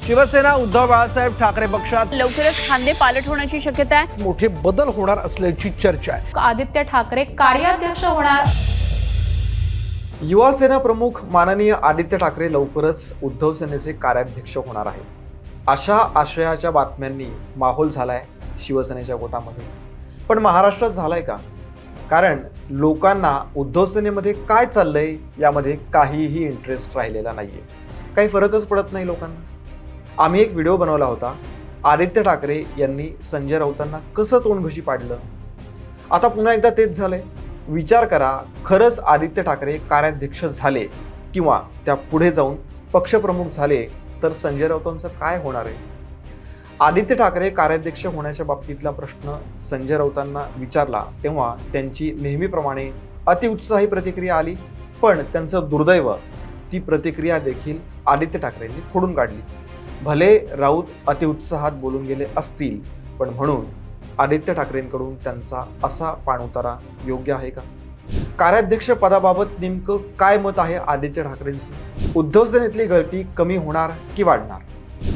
शिवसेना उद्धव बाळासाहेब ठाकरे पक्षात लवकरच खांदे पालट होण्याची शक्यता आहे। मोठे बदल होणार असल्याची चर्चा आहे। आदित्य ठाकरे कार्याध्यक्ष होणार। युवा सेना प्रमुख माननीय आदित्य ठाकरे लवकरच उद्धव सेनेचे कार्याध्यक्ष होणार आहेत, अशा आशयाच्या बातम्यांनी माहोल झालाय शिवसेनेच्या गोटामध्ये। पण महाराष्ट्रात झालाय का? कारण लोकांना उद्धव सेनेमध्ये काय चाललंय यामध्ये काहीही इंटरेस्ट राहिलेला नाहीये, काही फरकच पडत नाही लोकांना। आम्ही एक व्हिडिओ बनवला होता, आदित्य ठाकरे यांनी संजय राऊतांना कसं तोंडघशी पाडलं। आता पुन्हा एकदा तेच झालंय। विचार करा, खरंच आदित्य ठाकरे कार्याध्यक्ष झाले किंवा त्या पुढे जाऊन पक्षप्रमुख झाले तर संजय राऊतांचं काय होणार आहे? आदित्य ठाकरे कार्याध्यक्ष होण्याच्या बाबतीतला प्रश्न संजय राऊतांना विचारला तेव्हा त्यांची नेहमीप्रमाणे अतिउत्साही प्रतिक्रिया आली, पण त्यांचं दुर्दैव ती प्रतिक्रिया देखील आदित्य ठाकरेंनी खोडून काढली। भले राऊत अतिउत्साहात बोलून गेले असतील, पण म्हणून आदित्य ठाकरेंकडून त्यांचा असा पाणउतारा योग्य आहे का? कार्याध्यक्ष पदाबाबत नेमकं काय मत आहे आदित्य ठाकरेंचं? उद्धव सेनेतली गळती कमी होणार की वाढणार?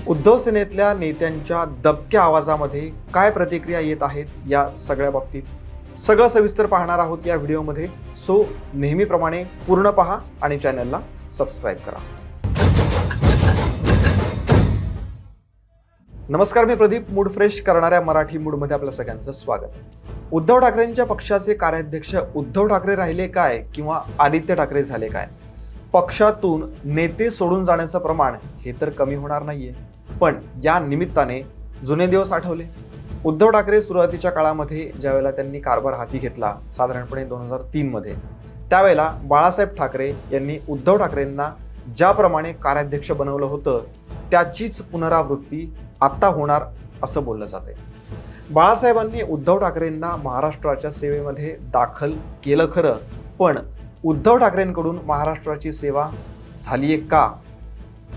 उद्धव सेनेतल्या नेत्यांच्या दबक्या आवाजामध्ये काय प्रतिक्रिया येत आहेत या सगळ्या बाबतीत सगळं सविस्तर पाहणार आहोत या व्हिडिओमध्ये। सो नेहमीप्रमाणे पूर्ण पहा आणि चॅनलला सबस्क्राईब करा। नमस्कार, मी प्रदीप। मूड फ्रेश करणाऱ्या मराठी मूडमध्ये आपल्या सगळ्यांचं स्वागत। उद्धव ठाकरेंच्या पक्षाचे कार्याध्यक्ष उद्धव ठाकरे राहिले काय किंवा आदित्य ठाकरे झाले काय? पक्षातून नेते सोडून जाण्याचं प्रमाण हे तर कमी होणार नाहीये, पण या निमित्ताने जुने दिवस आठवले। उद्धव ठाकरे सुरुवातीच्या काळामध्ये ज्यावेळेला त्यांनी कारभार हाती घेतला, साधारणपणे 2003 मध्ये, त्यावेळेला बाळासाहेब ठाकरे यांनी उद्धव ठाकरेंना ज्याप्रमाणे कार्याध्यक्ष बनवलं होतं त्याचीच पुनरावृत्ती आत्ता होणार असं बोललं जाते। बाळासाहेबांनी उद्धव ठाकरेंना महाराष्ट्राच्या सेवेमध्ये दाखल केलं खरं, पण उद्धव ठाकरेंकडून महाराष्ट्राची सेवा झालीये का,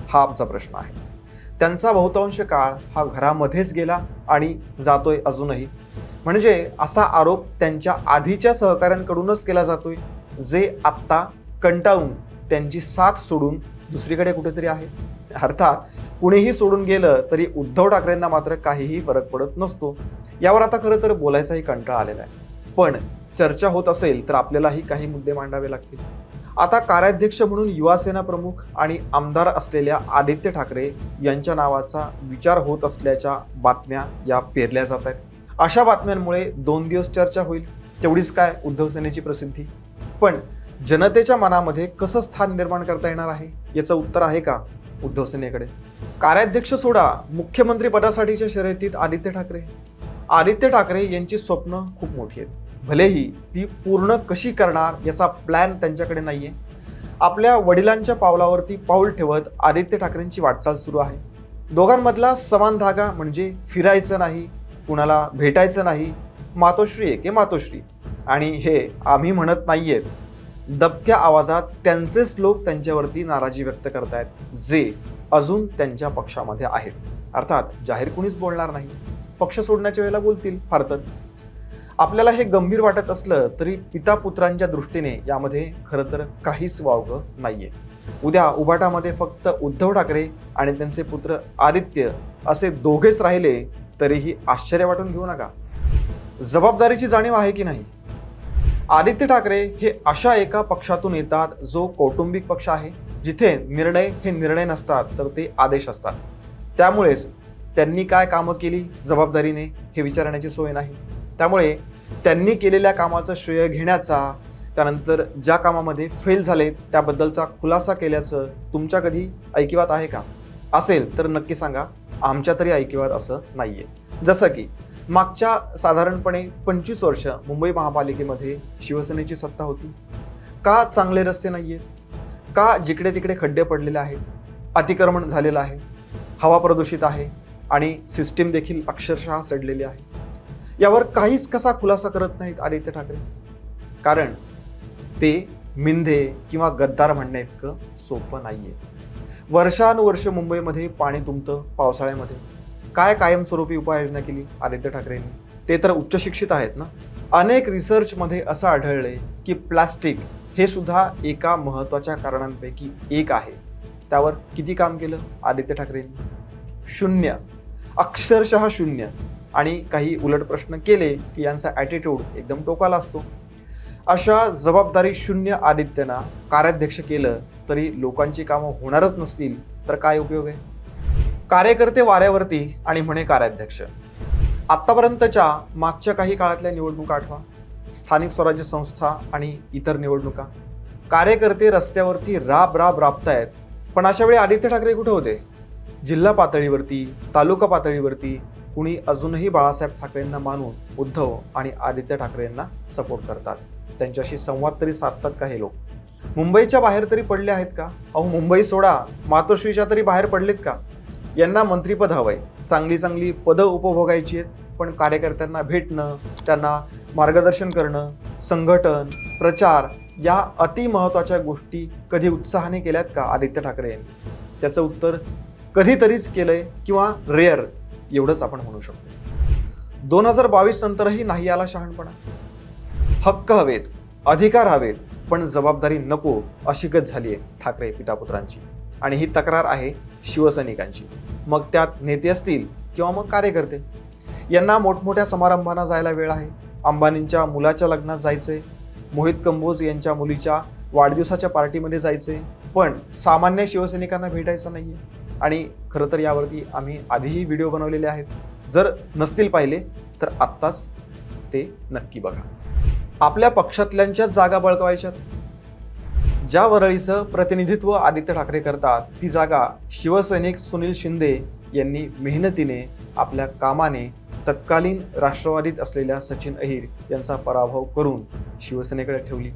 हा आमचा प्रश्न आहे। त्यांचा बहुतांश काळ हा घरामध्येच गेला आणि जातोय अजूनही। म्हणजे असा आरोप त्यांच्या आधीच्या सहकाऱ्यांकडूनच केला जातोय, जे आत्ता कंटाळून त्यांची साथ सोडून दुसरीकडे कुठेतरी आहे। अर्थात कुणीही सोडून गेलं तरी उद्धव ठाकरेंना मात्र काहीही फरक पडत नसतो। यावर आता खरं तर बोलायचाही कंटाळा आलेला आहे, पण चर्चा होत असेल तर आपल्यालाही काही मुद्दे मांडावे लागतील। आता कार्याध्यक्ष म्हणून युवा सेना प्रमुख आणि आमदार असलेल्या आदित्य ठाकरे यांच्या नावाचा विचार होत असल्याच्या बातम्या या पेरल्या जात आहेत। अशा बातम्यांमुळे 2 दिवस चर्चा होईल, तेवढीच काय उद्धव सेनेची प्रसिद्धी। पण जनतेच्या मनामध्ये कसं स्थान निर्माण करता येणार आहे याचं उत्तर आहे का उद्धव सेनेकडे? कार्याध्यक्ष सोडा, मुख्यमंत्री पदासाठीच्या शर्यतीत आदित्य ठाकरे यांची स्वप्न खूप मोठी आहेत। भलेही ती पूर्ण कशी करणार याचा प्लॅन त्यांच्याकडे नाहीये। आपल्या वडिलांच्या पावलावरती पाऊल ठेवत आदित्य ठाकरेंची वाटचाल सुरू आहे। दोघांमधला समान धागा म्हणजे फिरायचं नाही, कुणाला भेटायचं नाही, मातोश्री एके मातोश्री। आणि हे आम्ही म्हणत नाहीयेत, दबक्या आवाजात त्यांचेच लोक त्यांच्यावरती नाराजी व्यक्त करतायत, जे अजून त्यांच्या पक्षामध्ये आहेत। अर्थात जाहीर कुणीच बोलणार नाही, पक्ष सोडण्याच्या वेळेला बोलतील फार तर। आपल्याला हे गंभीर वाटत असलं तरी पिता पुत्रांच्या दृष्टीने यामध्ये खरं तर काहीच वावगं नाहीये। उद्या उभाटामध्ये फक्त उद्धव ठाकरे आणि त्यांचे पुत्र आदित्य असे दोघेच राहिले तरीही आश्चर्य वाटून घेऊ नका। जबाबदारीची जाणीव आहे की नाही? आदित्य ठाकरे हे अशा एका पक्षातून येतात जो कौटुंबिक पक्ष आहे, जिथे निर्णय हे निर्णय नसतात तर ते आदेश असतात। त्यामुळेच त्यांनी काय कामं केली जबाबदारीने हे विचारण्याची सोय नाही। त्यामुळे त्यांनी केलेल्या कामाचं श्रेय घेण्याचा, त्यानंतर ज्या कामामध्ये फेल झाले त्याबद्दलचा खुलासा केल्याचं तुमच्या कधी ऐकिवात आहे का? असेल तर नक्की सांगा, आमच्या तरी ऐकिवात असं नाहीये। जसं की मागच्या साधारणपणे 25 वर्ष मुंबई महापालिकेमध्ये शिवसेनेची सत्ता होती। का चांगले रस्ते नाहीयेत? का जिकडे तिकडे खड्डे पडलेले आहेत, अतिक्रमण झालेलं आहे, हवा प्रदूषित आहे आणि सिस्टीम देखील अक्षरशः सडलेली आहे? यावर काहीच कसा खुलासा करत नाहीत आदित्य ठाकरे? कारण ते मिंधे किंवा गद्दार म्हणण्या इतकं सोपं नाहीये। वर्षानुवर्ष मुंबईमध्ये पाणी तुंबतं पावसाळ्यामध्ये, काय कायमस्वरूपी उपाययोजना केली आदित्य ठाकरेंनी? ते तर उच्च शिक्षित आहेत ना। अनेक रिसर्चमध्ये असं आढळलंय की प्लास्टिक हे सुद्धा एका महत्त्वाच्या कारणांपैकी एक आहे। त्यावर किती काम केलं आदित्य ठाकरेंनी? शून्य, अक्षरशः शून्य. आणि काही उलट प्रश्न केले की यांचा ॲटिट्यूड एकदम टोकाला असतो. अशा जबाबदारी शून्य आदित्यना कार्याध्यक्ष केलं तरी लोकांची कामं होणारच नसतील तर काय उपयोग आहे? कार्यकर्ते वाऱ्यावरती आणि म्हणे कार्याध्यक्ष. आत्तापर्यंतच्या मागच्या काही काळातल्या निवडणुका आठवा, स्थानिक स्वराज्य संस्था आणि इतर निवडणुका. कार्यकर्ते रस्त्यावरती राबतायत, पण अशा वेळी आदित्य ठाकरे कुठे होते? जिल्हा पातळीवरती, तालुका पातळीवरती कुणी अजूनही बाळासाहेब ठाकरेंना मानून उद्धव आणि आदित्य ठाकरेंना सपोर्ट करतात. त्यांच्याशी संवाद तरी साधतात का हे लोक? मुंबईच्या बाहेर तरी पडले आहेत का? अहो, मुंबई सोडा, मातोश्रीच्या तरी बाहेर पडलेत का? यांना मंत्रिपद हवंय, चांगली पदं उपभोगायची आहेत, पण कार्यकर्त्यांना भेटणं, त्यांना मार्गदर्शन करणं, संघटन, प्रचार या अतिमहत्त्वाच्या गोष्टी कधी उत्साहाने केल्यात का आदित्य ठाकरे यांनी? त्याचं उत्तर कधीतरीच केलंय किंवा रेअर, एवढंच आपण म्हणू शकतो. 2022 नंतरही नाही आला शहाणपणा. हक्क हवेत, अधिकार हवेत, पण जबाबदारी नको अशी गत झाली आहे ठाकरे पितापुत्रांची. आणि ही तक्रार आहे शिवसैनिकांची. मग त्यात नेते असतील किंवा मग कार्यकर्ते. यांना मोठमोठ्या समारंभांना जायला वेळ आहे. अंबानींच्या मुलाच्या लग्नात जायचंय, मोहित कंबोज यांच्या मुलीच्या वाढदिवसाच्या पार्टीमध्ये जायचंय, पण सामान्य शिवसैनिकांना भेटायचं नाहीये. आणि खरं तर यावरती आम्ही आधीही व्हिडिओ बनवलेले आहेत. जर नसतील पाहिले तर आत्ताच ते नक्की बघा. आपल्या पक्षातल्यांच्याच जागा बळकवायच्यात. ज्या वरळीचं प्रतिनिधित्व आदित्य ठाकरे करतात ती जागा शिवसैनिक सुनील शिंदे यांनी मेहनतीने, आपल्या कामाने तत्कालीन राष्ट्रवादीत असलेल्या सचिन अहिर यांचा पराभव करून शिवसेनेकडे ठेवली.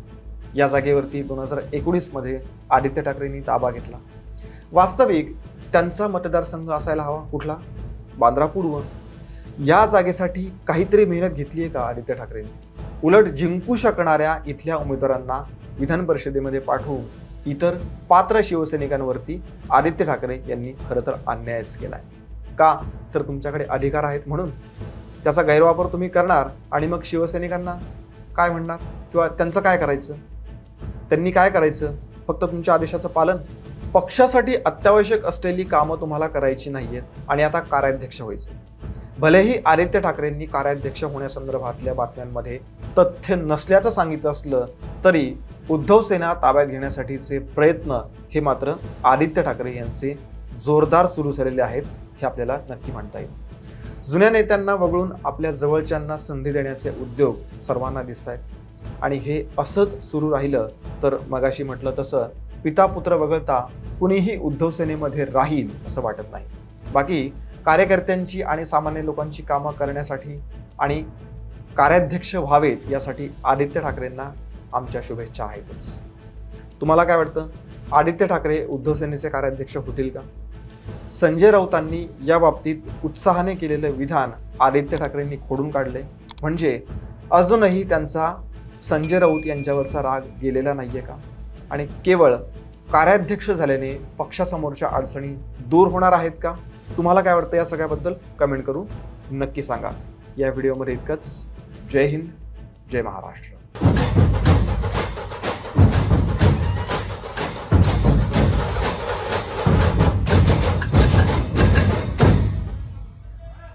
या जागेवरती 2019 मध्ये आदित्य ठाकरेंनी ताबा घेतला. वास्तविक त्यांचा मतदारसंघ असायला हवा कुठला? बांद्रा पूर्व. या जागेसाठी काहीतरी मेहनत घेतली आहे का आदित्य ठाकरेंनी? उलट जिंकू शकणाऱ्या इथल्या उमेदवारांना विधान परिषदेमध्ये पाठवून इतर पात्र शिवसैनिकांवरती आदित्य ठाकरे यांनी खरं तर अन्यायच केलाय. का? तर तुमच्याकडे अधिकार आहेत म्हणून. त्याचा गैरवापर तुम्ही करणार आणि मग शिवसैनिकांना काय म्हणणार किंवा त्यांचं काय करायचं? त्यांनी काय करायचं? फक्त तुमच्या आदेशाचं पालन. पक्षासाठी अत्यावश्यक असलेली कामं तुम्हाला करायची नाहीयेत आणि आता कार्याध्यक्ष व्हायचं. भलेही आदित्य ठाकरेंनी कार्याध्यक्ष होण्यासंदर्भातल्या बातम्यांमध्ये तथ्य नसल्याचं सांगितलं असलं तरी उद्धव सेना ताब्यात घेण्यासाठीचे प्रयत्न हे मात्र आदित्य ठाकरे यांचे जोरदार सुरू झालेले आहेत हे आपल्याला नक्की म्हणता येईल. जुन्या नेत्यांना वगळून आपल्या जवळच्यांना संधी देण्याचे उद्योग सर्वांना दिसत आहेत आणि हे असंच सुरू राहिलं तर मगाशी म्हटलं तसं पिता पुत्र वगळता कुणीही उद्धव सेनेमध्ये राहील असं वाटत नाही. बाकी कार्यकर्त्यांची आणि सामान्य लोकांची कामं करण्यासाठी आणि कार्याध्यक्ष व्हावेत यासाठी आदित्य ठाकरेंना आमच्या शुभेच्छा आहेतच. तुम्हाला काय वाटतं? आदित्य ठाकरे उद्धव सेनेचे कार्याध्यक्ष होतील का? संजय राऊतांनी या बाबतीत उत्साहाने केलेलं विधान आदित्य ठाकरेंनी खोडून काढले, म्हणजे अजूनही त्यांचा संजय राऊत यांच्यावरचा राग गेलेला नाहीये का? आणि केवळ कार्याध्यक्ष झाल्याने पक्षासमोरच्या अडचणी दूर होणार आहेत का? तुम्हाला काय वाटतं या सगळ्याबद्दल कमेंट करून नक्की सांगा. या व्हिडिओमध्ये इतकंच. जय हिंद, जय महाराष्ट्र.